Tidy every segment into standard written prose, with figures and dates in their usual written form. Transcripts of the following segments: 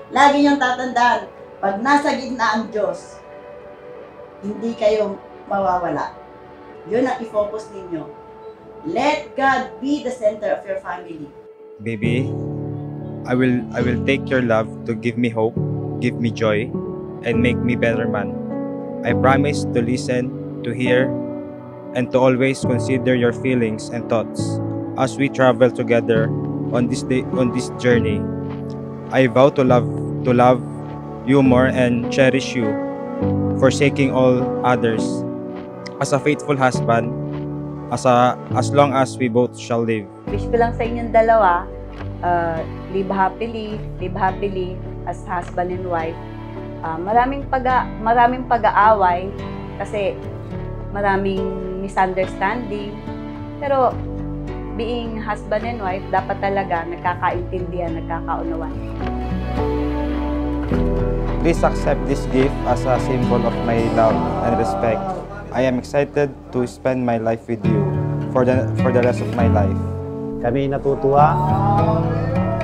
Lagi niyong tatandaan, pag nasa gitna ang Diyos, hindi kayo mawawala. Yun ang i-focus ninyo. Let God be the center of your family. Baby, I will take your love to give me hope, give me joy, and make me better man. I promise to listen, to hear, and to always consider your feelings and thoughts as we travel together on this journey. I vow to love you more and cherish you, forsaking all others. As a faithful husband, as long as we both shall live. Wish ko lang sa inyong dalawa, live happily as husband and wife. Maraming pag-aaway kasi maraming misunderstanding. Pero being husband and wife, dapat talaga nagkakaintindihan, nagkakaunawan. Please accept this gift as a symbol of my love and respect. I am excited to spend my life with you for the rest of my life. Kami natutuwa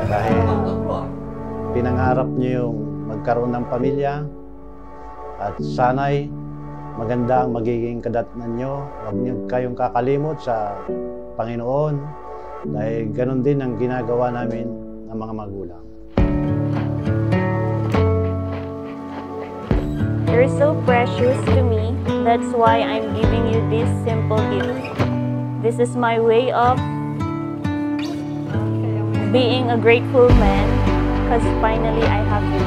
dahil pinangarap niyo yung magkaroon ng pamilya at sana'y maganda ang magiging kadatnan niyo. Huwag niyo kayong kakalimot sa Panginoon dahil ganun din ang ginagawa namin ng mga magulang. You're so precious to me. That's why I'm giving you this simple gift. This is my way of being a grateful man because finally I have you.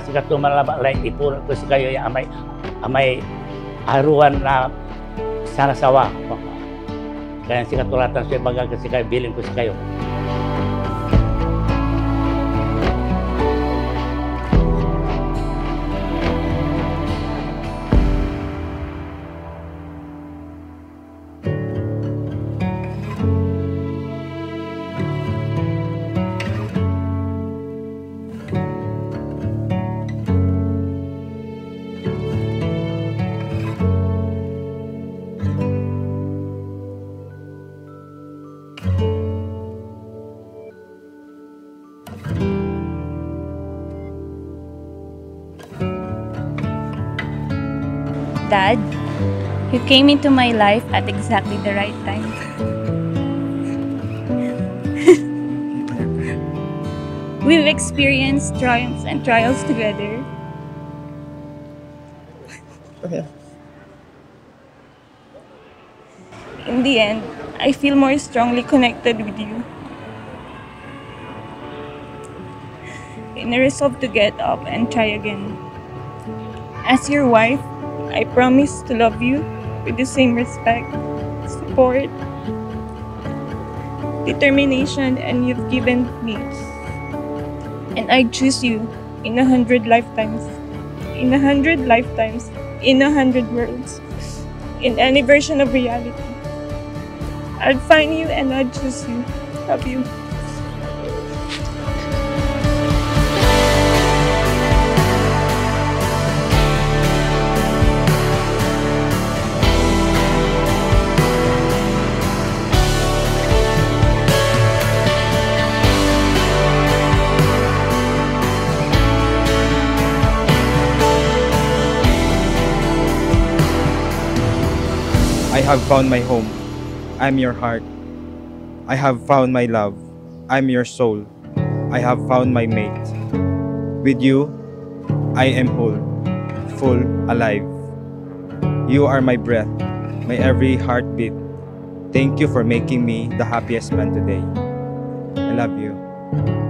Sikat tumalabak ipuro ko sa kayo yung amay aruan na sana sawa. Kaya sikat tulatan sa baga kasi kayo bilin ko sa kayo. Dad, you came into my life at exactly the right time. We've experienced triumphs and trials together. In the end, I feel more strongly connected with you. In a resolve to get up and try again. As your wife, I promise to love you with the same respect, support, determination, and you've given me. And I choose you in 100 lifetimes, in 100 lifetimes, in 100 worlds, in any version of reality. I'd find you and I'd choose you. Love you. I have found my home. I'm your heart. I have found my love. I'm your soul. I have found my mate. With you, I am whole, full, alive. You are my breath, my every heartbeat. Thank you for making me the happiest man today. I love you.